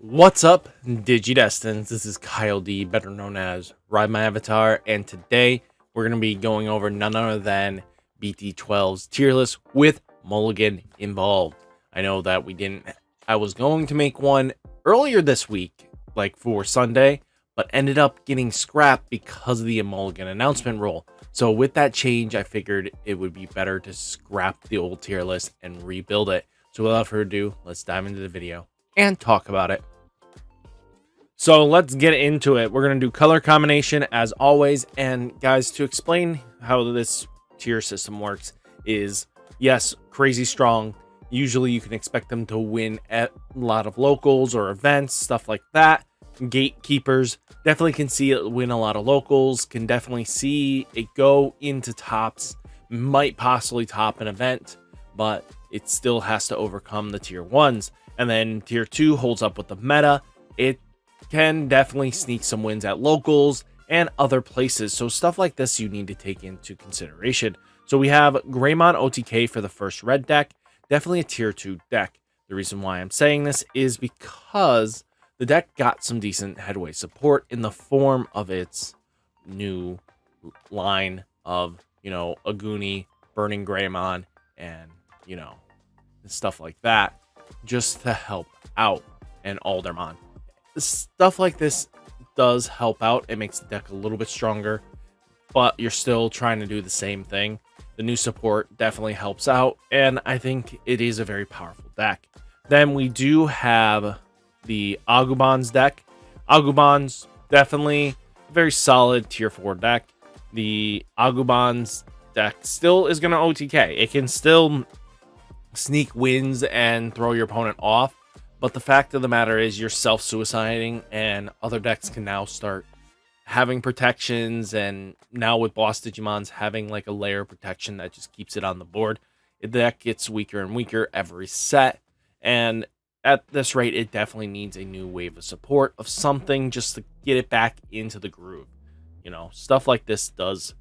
What's up, Digidestins? This is Kyle D, better known as RideMyAvatar, and today we're going to be going over none other than BT-12's tier list with Mulligan involved. I know that I was going to make one earlier this week, like for Sunday, but ended up getting scrapped because of the Mulligan announcement rule. So with that change, I figured it would be better to scrap the old tier list and rebuild it. So without further ado, let's dive into the video and talk about it. So let's get into it. We're going to do color combination as always. And guys, to explain how this tier system works is, yes, crazy strong. Usually you can expect them to win at a lot of locals or events, stuff like that. Gatekeepers definitely can see it win a lot of locals, can definitely see it go into tops, might possibly top an event, but it still has to overcome the tier 1s. And then tier 2 holds up with the meta. It can definitely sneak some wins at locals and other places. So stuff like this you need to take into consideration. So we have Greymon OTK for the first red deck. Definitely a tier 2 deck. The reason why I'm saying this is because the deck got some decent headway support in the form of its new line of, Aguni, Burning Greymon, and, stuff like that, just to help out, and Aldermon. Stuff like this does help out. It makes the deck a little bit stronger, but you're still trying to do the same thing. The new support definitely helps out, and I think it is a very powerful deck. Then we do have the Agumons deck. Agumons, definitely a very solid tier 4 deck. The Agumons deck still is going to OTK. It can still sneak wins and throw your opponent off, but the fact of the matter is you're self-suiciding, and other decks can now start having protections, and now with boss Digimons having like a layer of protection that just keeps it on the board, the deck gets weaker and weaker every set, and at this rate it definitely needs a new wave of support of something just to get it back into the groove. Stuff like this does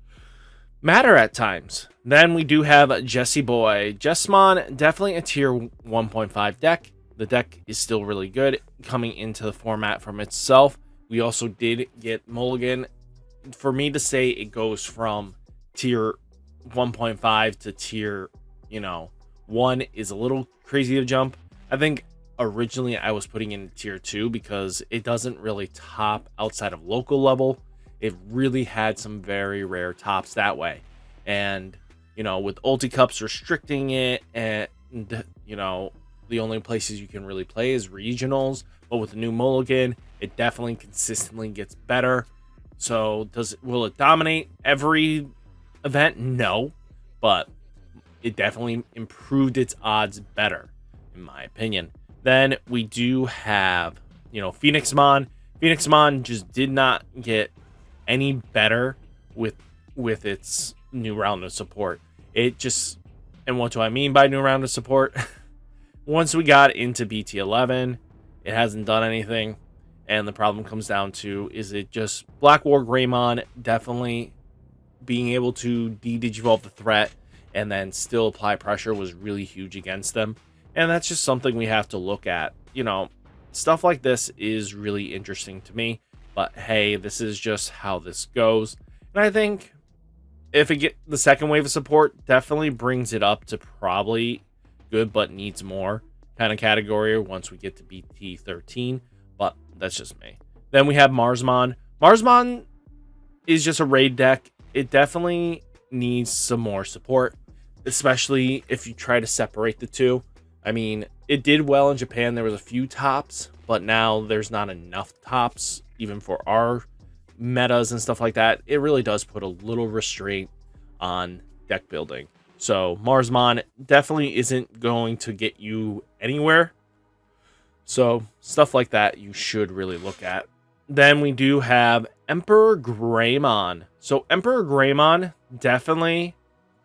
matter at times. Then we do have Jesse Boy. Jessamon, definitely a tier 1.5 deck. The deck is still really good coming into the format from itself. We also did get Mulligan. For me to say it goes from tier 1.5 to tier, 1 is a little crazy to jump. I think originally I was putting in tier 2 because it doesn't really top outside of local level. It really had some very rare tops that way. And, with Ulti Cups restricting it, and, the only places you can really play is regionals, but with the new Mulligan, it definitely consistently gets better. So will it dominate every event? No, but it definitely improved its odds better, in my opinion. Then we do have, Phoenixmon. Phoenixmon just did not get any better with its new round of support. And what do I mean by new round of support? Once we got into BT-11, it hasn't done anything, and the problem comes down to, is it just Black War Greymon definitely being able to de-digivolve the threat and then still apply pressure was really huge against them, and that's just something we have to look at. Stuff like this is really interesting to me, but hey, this is just how this goes, and I think if it get the second wave of support, definitely brings it up to probably good but needs more kind of category once we get to BT-13, but that's just me. Then we have Marsmon. Marsmon is just a raid deck. It definitely needs some more support, especially if you try to separate the two. I mean, it did well in Japan. There was a few tops, but now there's not enough tops even for our metas and stuff like that. It really does put a little restraint on deck building. So Marsmon definitely isn't going to get you anywhere. So stuff like that you should really look at. Then we do have Emperor Greymon. So Emperor Greymon, definitely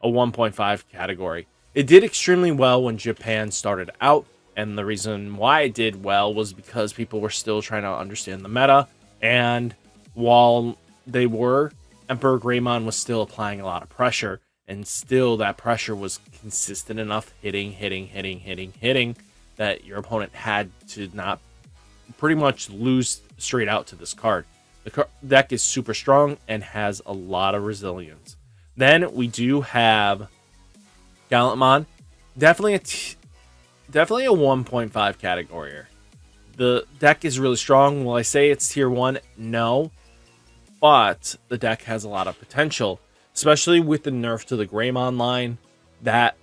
a 1.5 category. It did extremely well when Japan started out, and the reason why it did well was because people were still trying to understand the meta, and while they were, Emperor Greymon was still applying a lot of pressure, and still that pressure was consistent enough, hitting, that your opponent had to not pretty much lose straight out to this card. The deck is super strong and has a lot of resilience. Then we do have Gallantmon. Definitely a 1.5 category. The deck is really strong. Will I say it's tier 1? No. But the deck has a lot of potential, especially with the nerf to the Greymon line. That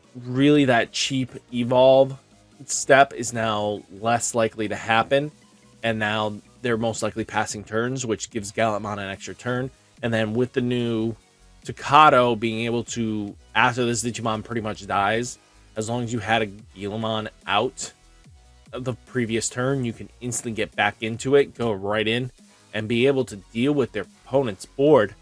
cheap evolve step is now less likely to happen, and now they're most likely passing turns, which gives Gallantmon an extra turn. And then with the new Tcg being able to, after this Digimon pretty much dies, as long as you had a Guillemon out of the previous turn, you can instantly get back into it, go right in, and be able to deal with their opponent's board.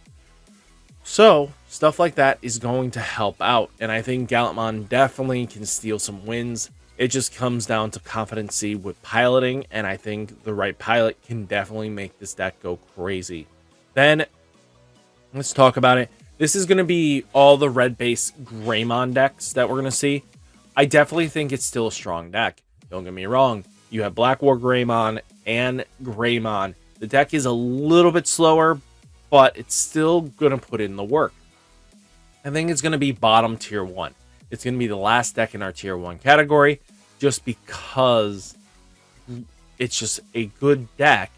So stuff like that is going to help out, and I think Gallantmon definitely can steal some wins. It just comes down to competency with piloting, and I think the right pilot can definitely make this deck go crazy. Then let's talk about it. This is going to be all the red-based Greymon decks that we're going to see. I definitely think it's still a strong deck. Don't get me wrong. You have Black War Greymon and Greymon. The deck is a little bit slower, but it's still going to put in the work. I think it's going to be bottom tier 1. It's going to be the last deck in our tier 1 category, just because it's just a good deck,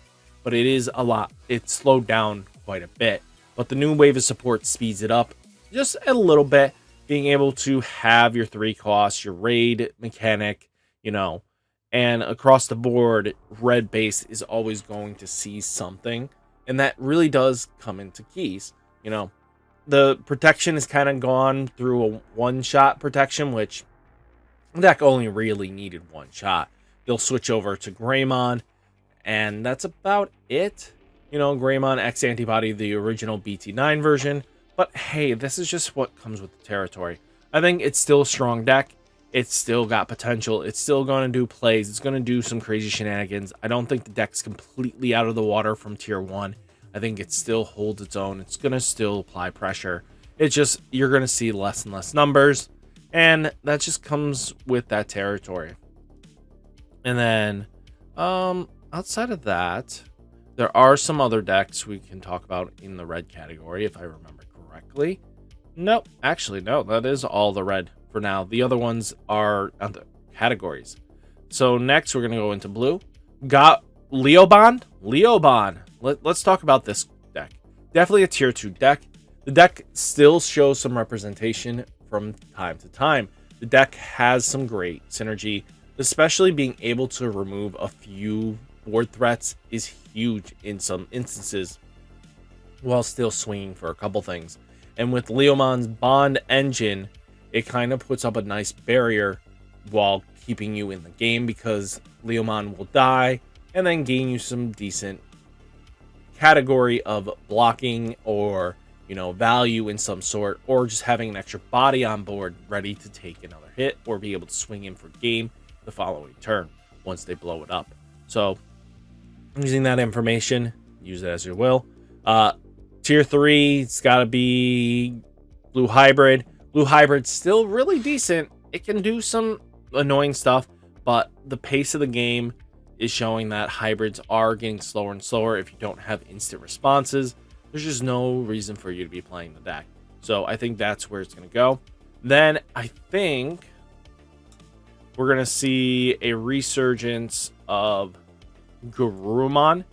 but it is a lot. It's slowed down quite a bit, but the new wave of support speeds it up just a little bit, being able to have your 3 costs, your raid mechanic, and across the board, red base is always going to see something, and that really does come into keys. The protection is kind of gone through a one-shot protection, which the deck only really needed one shot. They'll switch over to Greymon, and that's about it. Greymon X Antibody, the original BT-9 version. But hey, this is just what comes with the territory. I think it's still a strong deck. It's still got potential. It's still going to do plays. It's going to do some crazy shenanigans. I don't think the deck's completely out of the water from tier 1. I think it still holds its own. It's going to still apply pressure. It's just, you're going to see less and less numbers, and that just comes with that territory. And then, outside of that, there are some other decks we can talk about in the red category, if I remember correctly. Nope, actually, no, that is all the red for now. The other ones are other categories. So next, we're going to go into blue. Got Leobon. Let's talk about this deck. Definitely a tier 2 deck. The deck still shows some representation from time to time. The deck has some great synergy, especially being able to remove a few board threats is huge in some instances, while still swinging for a couple things. And with Leomon's Bond engine, it kind of puts up a nice barrier while keeping you in the game, because Leomon will die and then gain you some decent category of blocking or value in some sort, or just having an extra body on board ready to take another hit or be able to swing in for game the following turn once they blow it up. So using that information, use it as you will. Tier 3, it's got to be Blue Hybrid. Blue Hybrid's still really decent. It can do some annoying stuff, but the pace of the game is showing that hybrids are getting slower and slower. If you don't have instant responses, there's just no reason for you to be playing the deck. So I think that's where it's going to go. Then I think we're going to see a resurgence of Garurumon.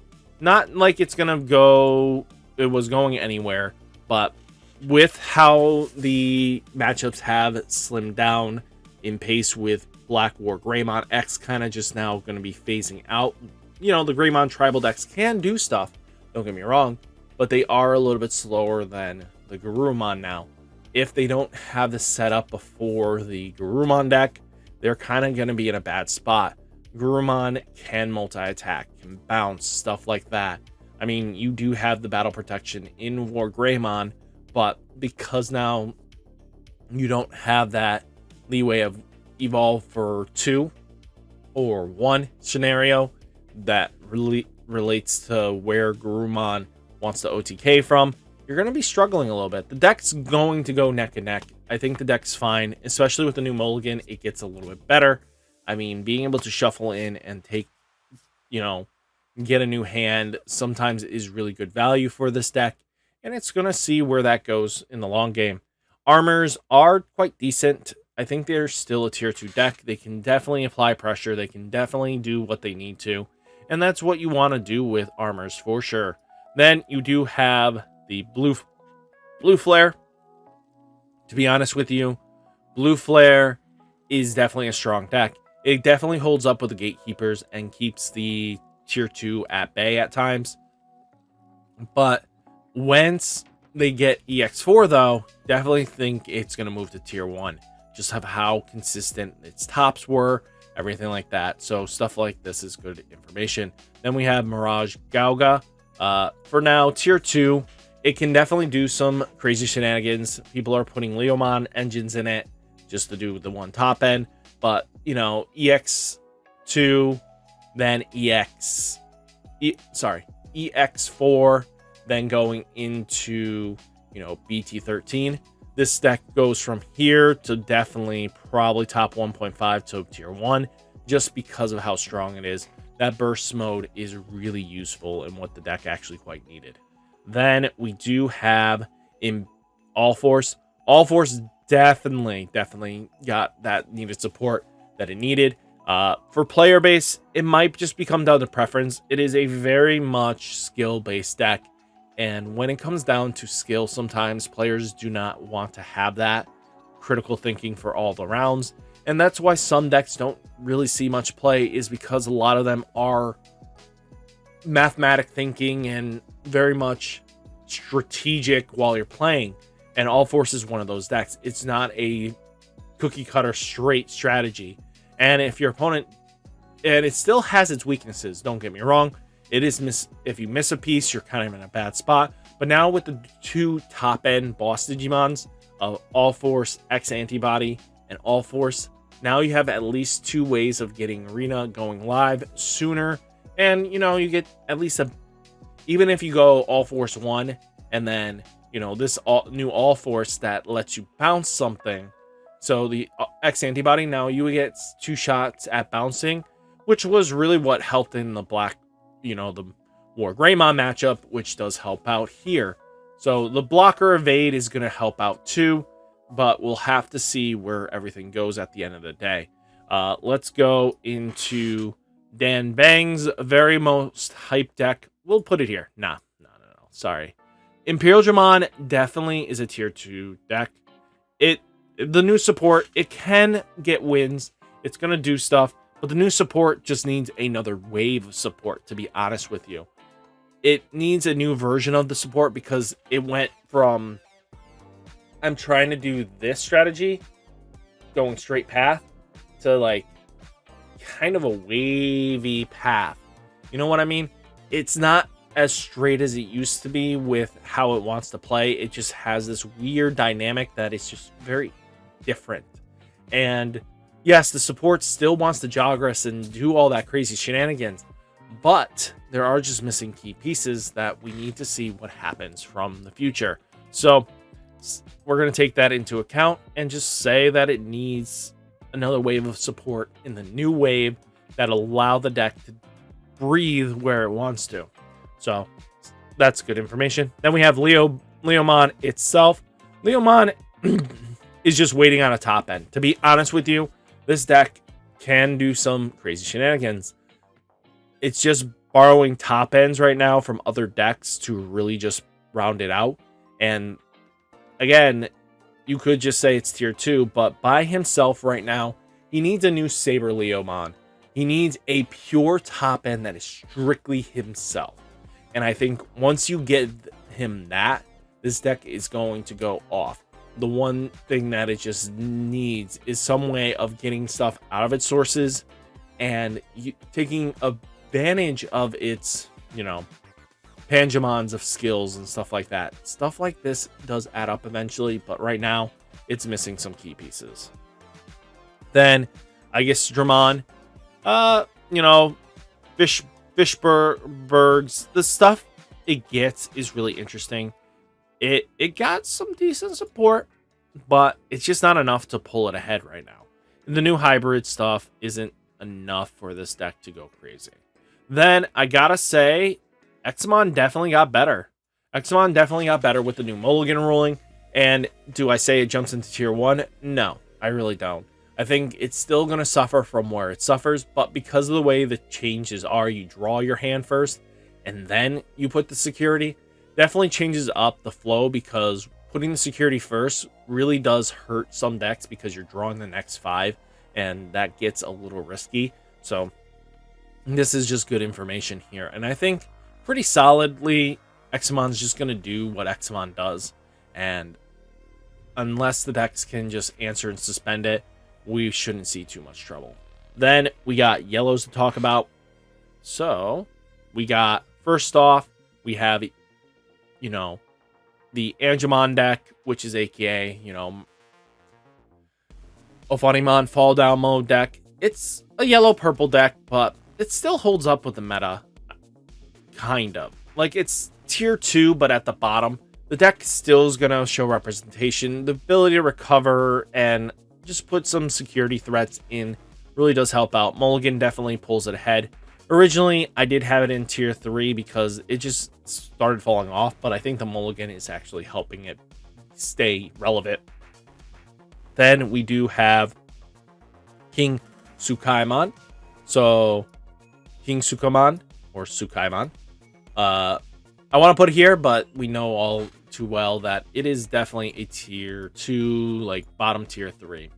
Not like it's going to go, it was going anywhere, but with how the matchups have slimmed down in pace with Black War Greymon, X kind of just now going to be phasing out. The Greymon tribal decks can do stuff, don't get me wrong, but they are a little bit slower than the Garurumon now. If they don't have the setup before the Garurumon deck, they're kind of going to be in a bad spot. Garurumon can multi-attack, can bounce, stuff like that. I mean, you do have the battle protection in War Greymon, but because now you don't have that leeway of evolve for 2 or 1 scenario that really relates to where Garurumon wants to OTK from, you're going to be struggling a little bit. The deck's going to go neck and neck. I think the deck's fine, especially with the new mulligan. It gets a little bit better. I mean, being able to shuffle in and take, get a new hand sometimes is really good value for this deck, and it's going to see where that goes in the long game. Armors are quite decent. I think they're still a tier 2 deck. They can definitely apply pressure. They can definitely do what they need to, and that's what you want to do with armors for sure. Then you do have the blue flare. To be honest with you, blue flare is definitely a strong deck. It definitely holds up with the gatekeepers and keeps the tier 2 at bay at times. But once they get EX4 though, definitely think it's going to move to tier 1. Just have how consistent its tops were, everything like that. So stuff like this is good information. Then we have Mirage Gauga. For now, tier 2. It can definitely do some crazy shenanigans. People are putting Leomon engines in it just to do the one top end. But, you know, EX2, then EX4, then going into, you know, BT-13. This deck goes from here to definitely probably top 1.5 to tier 1 just because of how strong it is. That burst mode is really useful and what the deck actually quite needed. Then we do have in All Force. All Force definitely got that needed support that it needed. For player base, it might just become down to preference. It is a very much skill-based deck. And when it comes down to skill, sometimes players do not want to have that critical thinking for all the rounds. And that's why some decks don't really see much play, is because a lot of them are mathematic thinking and very much strategic while you're playing. And All Force is one of those decks. It's not a cookie cutter straight strategy. And if your opponent, and it still has its weaknesses, don't get me wrong. It is if you miss a piece, you're kind of in a bad spot. But now with the 2 top end boss Digimons of All Force X Antibody and All Force, now you have at least 2 ways of getting Arena going live sooner. And, you know, you get at least even if you go All Force 1 and then, you know, this new All Force that lets you bounce something. So the X Antibody, now you get 2 shots at bouncing, which was really what helped in the black, you know, the War Greymon matchup, which does help out here. So the blocker evade is going to help out too, but we'll have to see where everything goes at the end of the day. Let's go into Dan Bang's very most hype deck. We'll put it here. No. Sorry. Imperial Dramon definitely is a tier 2 deck. The new support, it can get wins. It's going to do stuff, but the new support just needs another wave of support, to be honest with you. It needs a new version of the support because it went from, I'm trying to do this strategy, going straight path, to like kind of a wavy path. You know what I mean? It's not as straight as it used to be with how it wants to play. It just has this weird dynamic that is just very different. And yes, the support still wants to joggress and do all that crazy shenanigans, but there are just missing key pieces that we need to see what happens from the future. So we're going to take that into account and just say that it needs another wave of support in the new wave that allow the deck to breathe where it wants to. So that's good information. Then we have Leomon itself. Leomon is just waiting on a top end. To be honest with you, this deck can do some crazy shenanigans. It's just borrowing top ends right now from other decks to really just round it out. And again, you could just say it's tier 2, but by himself right now, he needs a new Saber Leomon. He needs a pure top end that is strictly himself. And I think once you get him that, this deck is going to go off. The one thing that it just needs is some way of getting stuff out of its sources and taking advantage of its, you know, Pangemons of skills and stuff like that. Stuff like this does add up eventually, but right now it's missing some key pieces. Then I guess Dramon, you know, Fishbergs, the stuff it gets is really interesting. It got some decent support, but it's just not enough to pull it ahead right now. And the new hybrid stuff isn't enough for this deck to go crazy. Then I gotta say, Xmon definitely got better. Xmon definitely got better with the new mulligan ruling. And do I say it jumps into tier 1? No, I really don't. I think it's still going to suffer from where it suffers, but because of the way the changes are, you draw your hand first, and then you put the security, definitely changes up the flow, because putting the security first really does hurt some decks because you're drawing the next 5, and that gets a little risky. So this is just good information here. And I think pretty solidly, Xmon's just going to do what Xmon does. And unless the decks can just answer and suspend it, we shouldn't see too much trouble. Then we got yellows to talk about. So we got, first off, we have, you know, the Angemon deck, which is AKA, you know, Ofanimon fall down mode deck. It's a yellow-purple deck, but it still holds up with the meta. Kind of. Like, it's tier 2, but at the bottom. The deck still is going to show representation. The ability to recover and just put some security threats in really does help out. Mulligan definitely pulls it ahead. Originally, I did have it in tier 3 because it just started falling off, but I think the Mulligan is actually helping it stay relevant. Then we do have King Tsukaimon. So, King Tsukaimon, or Tsukaimon. I want to put it here, but we know all too well that it is definitely a tier 2, like bottom tier 3.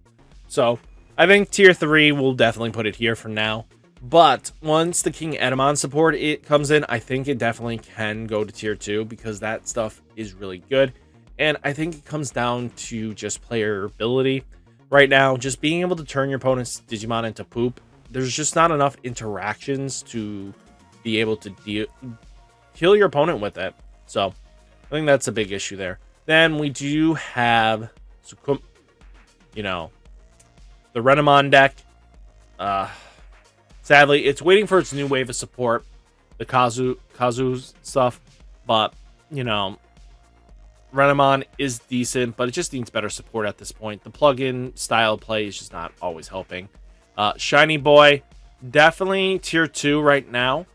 So I think tier 3 will definitely put it here for now. But once the King Edamon support it comes in, I think it definitely can go to tier 2 because that stuff is really good. And I think it comes down to just player ability. Right now, just being able to turn your opponent's Digimon into poop, there's just not enough interactions to be able to kill your opponent with it. So I think that's a big issue there. Then we do have, you know, the Renamon deck. Sadly, it's waiting for its new wave of support, the Kazu stuff. But, you know, Renamon is decent, but it just needs better support at this point. The plug-in style play is just not always helping. Shiny Boy, definitely tier 2 right now.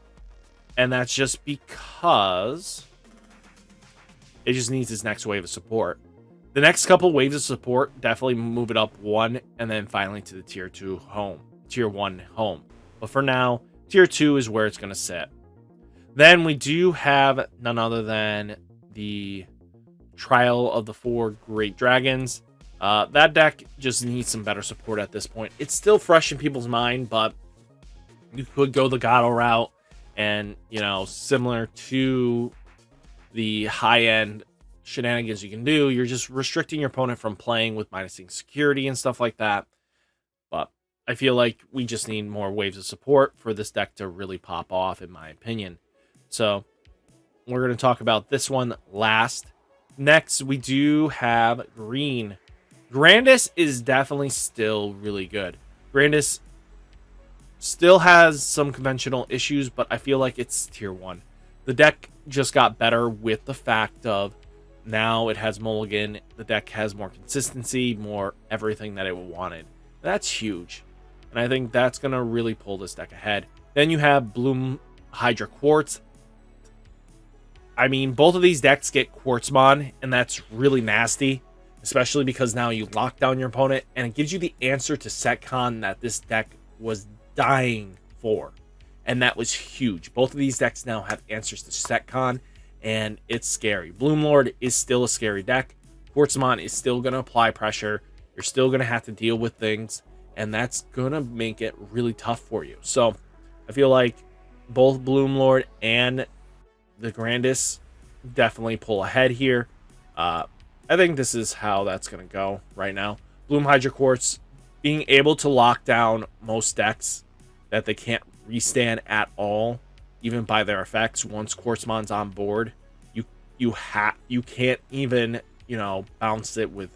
And that's just because it just needs its next wave of support. The next couple waves of support definitely move it up 1 and then finally to the tier 2 home, tier 1 home. But for now, tier 2 is where it's going to sit. Then we do have none other than the Trial of the 4 Great Dragons. That deck just needs some better support at this point. It's still fresh in people's mind, but you could go the Gato route. And, you know, similar to the high-end shenanigans you can do, you're just restricting your opponent from playing with minusing security and stuff like that. But I feel like we just need more waves of support for this deck to really pop off, in my opinion. So we're going to talk about this one last. Next, we do have green. Grandis is definitely still really good. Grandis still has some conventional issues, but I feel like it's tier 1. The deck just got better with the fact of now it has Mulligan. The deck has more consistency, more everything that it wanted. That's huge. And I think that's going to really pull this deck ahead. Then you have Bloom Hydra Quartz. I mean, both of these decks get Quartzmon, and that's really nasty. Especially because now you lock down your opponent, and it gives you the answer to Setcon that this deck was dying for. And that was huge. Both of these decks now have answers to Setcon, and it's scary. Bloomlord is still a scary deck. Quartzmon is still going to apply pressure. You're still going to have to deal with things, and that's going to make it really tough for you. So I feel like both Bloomlord and the Grandis definitely pull ahead here. I think this is how that's going to go right now. Bloom Hydra Quartz being able to lock down most decks that they can't restand at all, even by their effects. Once Quartzmon's on board, you can't even, you know, bounce it with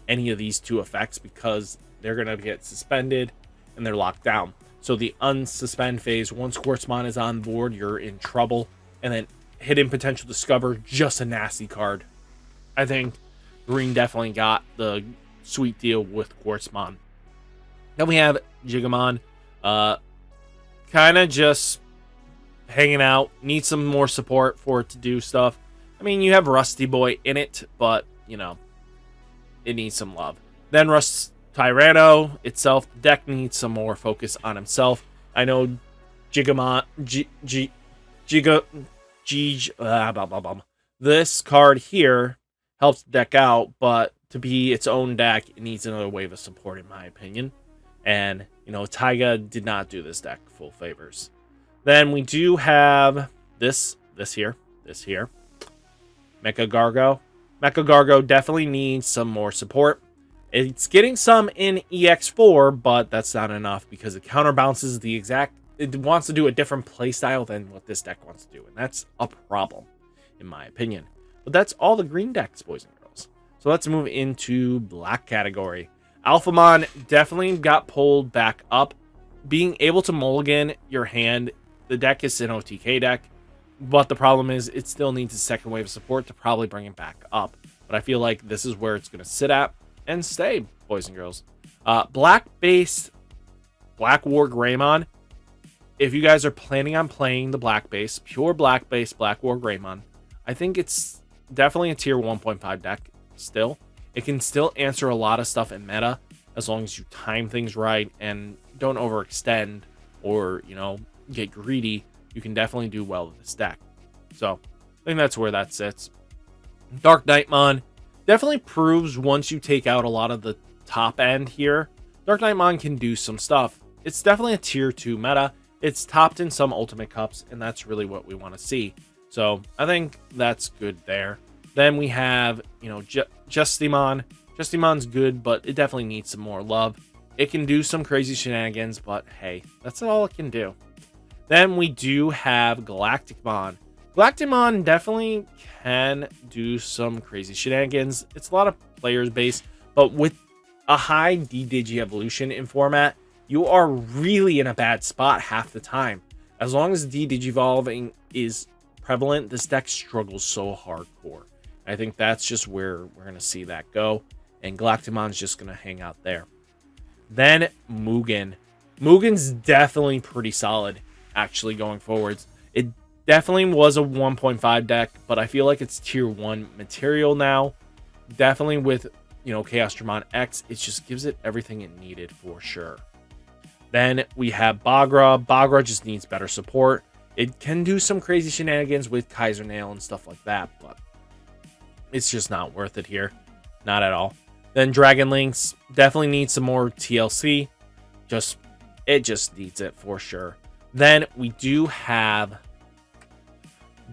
any of these 2 effects because they're going to get suspended and they're locked down. So the unsuspend phase, once Quartzmon is on board, you're in trouble. And then Hidden Potential Discover, just a nasty card. I think green definitely got the sweet deal with Quartzmon. Then we have Digimon. Kind of just hanging out. Needs some more support for it to do stuff. I mean, you have Rusty Boy in it, but, you know, it needs some love. Then Rust Tyranno itself, the deck needs some more focus on himself. I know Gigamon, this card here helps the deck out, but to be its own deck, it needs another wave of support, in my opinion. And, you know, Taiga did not do this deck full favors. Then we do have this here. Mecha Gargo. Mecha Gargo definitely needs some more support. It's getting some in EX4, but that's not enough because it counterbalances the exact... It wants to do a different playstyle than what this deck wants to do, and that's a problem, in my opinion. But that's all the green decks, boys and girls. So let's move into black category. Alphamon definitely got pulled back up. Being able to mulligan your hand, the deck is an OTK deck, but the problem is it still needs a second wave of support to probably bring it back up. But I feel like this is where it's going to sit at and stay, boys and girls. Black-based Black War Greymon. If you guys are planning on playing the black base, pure black-based Black War Greymon, I think it's definitely a tier 1.5 deck still. It can still answer a lot of stuff in meta as long as you time things right and don't overextend or, you know, get greedy. You can definitely do well with this deck. So I think that's where that sits. Dark Knightmon definitely proves once you take out a lot of the top end here, Dark Knightmon can do some stuff. It's definitely a tier 2 meta. It's topped in some Ultimate Cups, and that's really what we want to see. So I think that's good there. Then we have, you know, Justimon. Justimon's good, but it definitely needs some more love. It can do some crazy shenanigans, but hey, that's all it can do. Then we do have Galacticmon. Galacticmon definitely can do some crazy shenanigans. It's a lot of players based, but with a high D-Digi evolution in format, you are really in a bad spot half the time. As long as D-Digivolving is prevalent, this deck struggles so hardcore. I think that's just where we're going to see that go. And Galactimon's just going to hang out there. Then Mugen. Mugen's definitely pretty solid, actually, going forwards. It definitely was a 1.5 deck, but I feel like it's tier 1 material now. Definitely with, you know, Chaosdramon X, it just gives it everything it needed for sure. Then we have Bagra. Bagra just needs better support. It can do some crazy shenanigans with Kaiser Nail and stuff like that, but it's just not worth it here. Not at all. Then Dragon Lynx definitely needs some more TLC. It just needs it for sure. Then we do have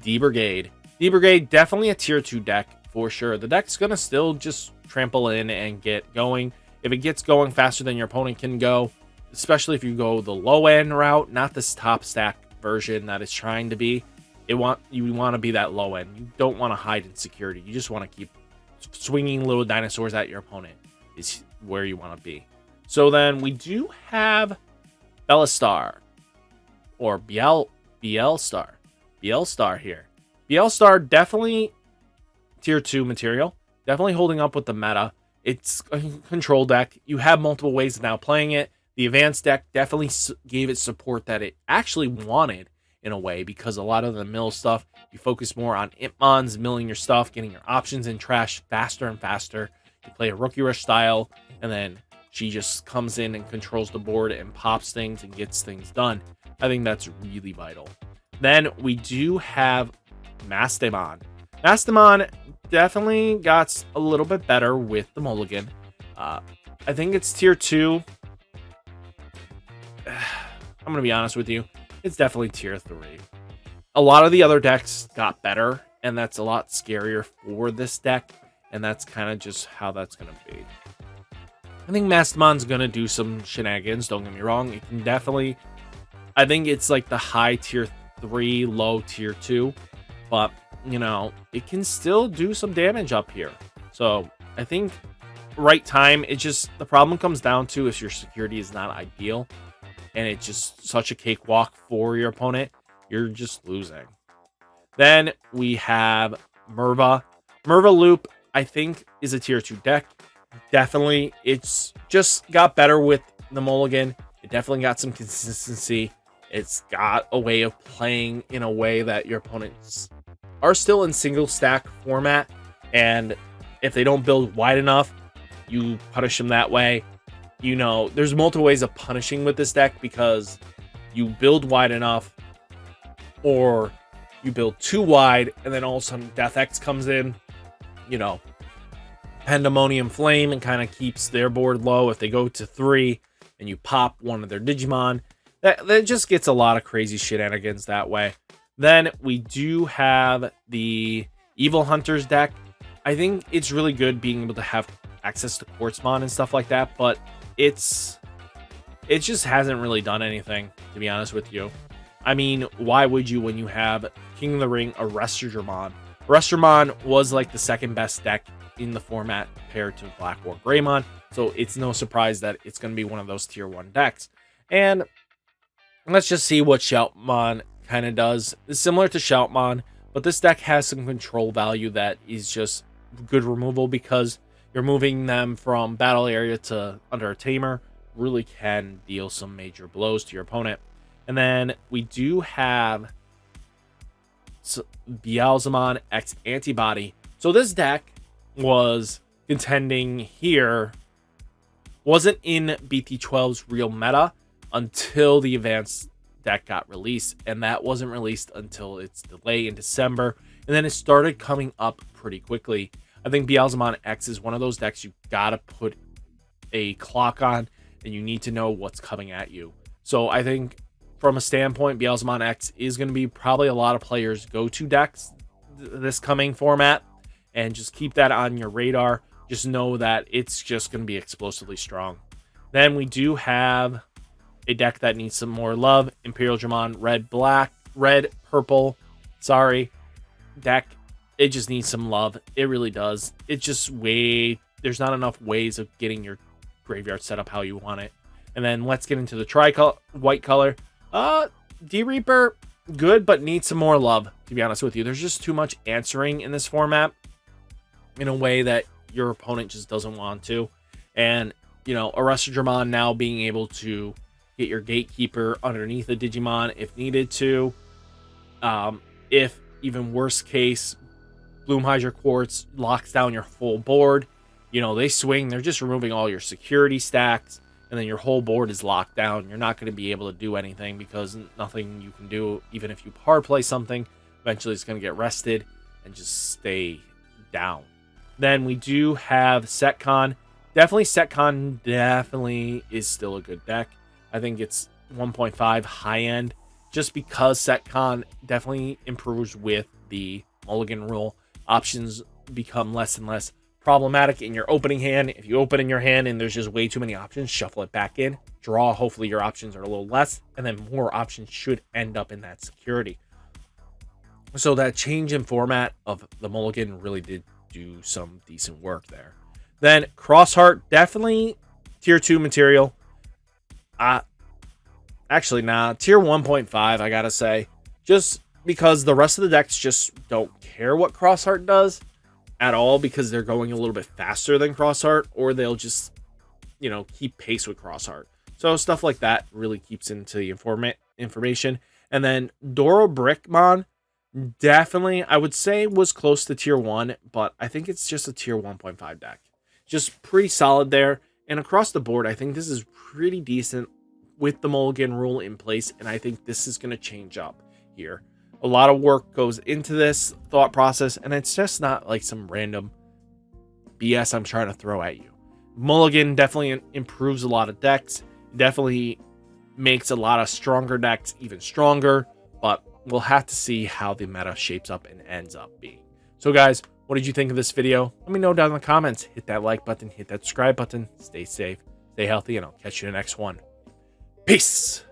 D-Brigade. D-Brigade, definitely a tier 2 deck for sure. The deck's going to still just trample in and get going. If it gets going faster than your opponent can go, especially if you go the low end route, not this top stack version that it's trying to be. You want to be that low end. You don't want to hide in security. You just want to keep swinging little dinosaurs at your opponent is where you want to be. So then we do have Bellastar or Bielstar here. Bielstar definitely tier 2 material. Definitely holding up with the meta. It's a control deck. You have multiple ways of now playing it. The advanced deck definitely gave it support that it actually wanted in a way, because a lot of the mill stuff, you focus more on Impmons, milling your stuff, getting your options in trash faster and faster. You play a Rookie Rush style, and then she just comes in and controls the board and pops things and gets things done. I think that's really vital. Then we do have Mastemon. Mastemon definitely got a little bit better with the mulligan. I think it's tier 2. I'm going to be honest with you. It's definitely tier 3. A lot of the other decks got better, and that's a lot scarier for this deck, and that's kind of just how that's going to be. I think Mastemon's going to do some shenanigans, don't get me wrong. It can definitely... I think it's like the high tier 3, low tier 2, but, you know, it can still do some damage up here. So, I think right time, it just... The problem comes down to if your security is not ideal, and it's just such a cakewalk for your opponent, you're just losing. Then we have Merva. Merva Loop, I think, is a tier 2 deck. Definitely, it's just got better with the mulligan. It definitely got some consistency. It's got a way of playing in a way that your opponents are still in single stack format, and if they don't build wide enough, you punish them that way. You know, there's multiple ways of punishing with this deck, because you build wide enough, or you build too wide, and then all of a sudden Death X comes in, you know, Pandemonium Flame, and kind of keeps their board low. If they go to 3 and you pop one of their Digimon, that just gets a lot of crazy shenanigans that way. Then we do have the Evil Hunters deck. I think it's really good being able to have access to Quartzmon and stuff like that, but it just hasn't really done anything, to be honest with you. I mean, why would you when you have King of the Ring, a Restormon? Restormon was like the second best deck in the format compared to Black War Greymon, so it's no surprise that it's going to be one of those tier 1 decks. And let's just see what Shoutmon kind of does. It's similar to Shoutmon, but this deck has some control value that is just good removal, because you're moving them from battle area to under a tamer. Really can deal some major blows to your opponent. And then we do have Beelzemon X Antibody. So this deck was contending here, wasn't in BT-12's real meta until the advanced deck got released, and that wasn't released until its delay in December, and then it started coming up pretty quickly. I think Beelzemon X is one of those decks you gotta put a clock on, and you need to know what's coming at you. So I think from a standpoint, Beelzemon X is going to be probably a lot of players' go-to decks this coming format, and just keep that on your radar. Just know that it's just going to be explosively strong. Then we do have a deck that needs some more love. Imperial Dramon red purple deck. It just needs some love. It really does. It's just there's not enough ways of getting your graveyard set up how you want it. And then let's get into the white color. D-Reaper, good, but needs some more love, to be honest with you. There's just too much answering in this format in a way that your opponent just doesn't want to. And, you know, Restormon now being able to get your Gatekeeper underneath a Digimon if needed to. If even worst case, Bloom Hydra Quartz locks down your full board. You know, they swing, they're just removing all your security stacks, and then your whole board is locked down. You're not going to be able to do anything, because nothing you can do, even if you hard play something, eventually it's going to get rested and just stay down. Then we do have Setcon. Setcon definitely is still a good deck. I think it's 1.5 high end, just because Setcon definitely improves with the mulligan rule. Options become less and less problematic in your opening hand. If you open in your hand and there's just way too many options, shuffle it back in. Draw, hopefully your options are a little less, and then more options should end up in that security. So that change in format of the mulligan really did do some decent work there. Then Crossheart, definitely tier 2 material. Actually, nah, tier 1.5, I gotta say. Just because the rest of the decks just don't care what Crossheart does at all, because they're going a little bit faster than Crossheart, or they'll just, you know, keep pace with Crossheart. So stuff like that really keeps into the information. And then Doro Brickmon, definitely, I would say, was close to tier 1, but I think it's just a tier 1.5 deck. Just pretty solid there. And across the board, I think this is pretty decent with the mulligan rule in place, and I think this is going to change up here. A lot of work goes into this thought process, and it's just not like some random BS I'm trying to throw at you. Mulligan definitely improves a lot of decks, definitely makes a lot of stronger decks even stronger, but we'll have to see how the meta shapes up and ends up being. So guys, what did you think of this video? Let me know down in the comments. Hit that like button, hit that subscribe button, stay safe, stay healthy, and I'll catch you in the next one. Peace!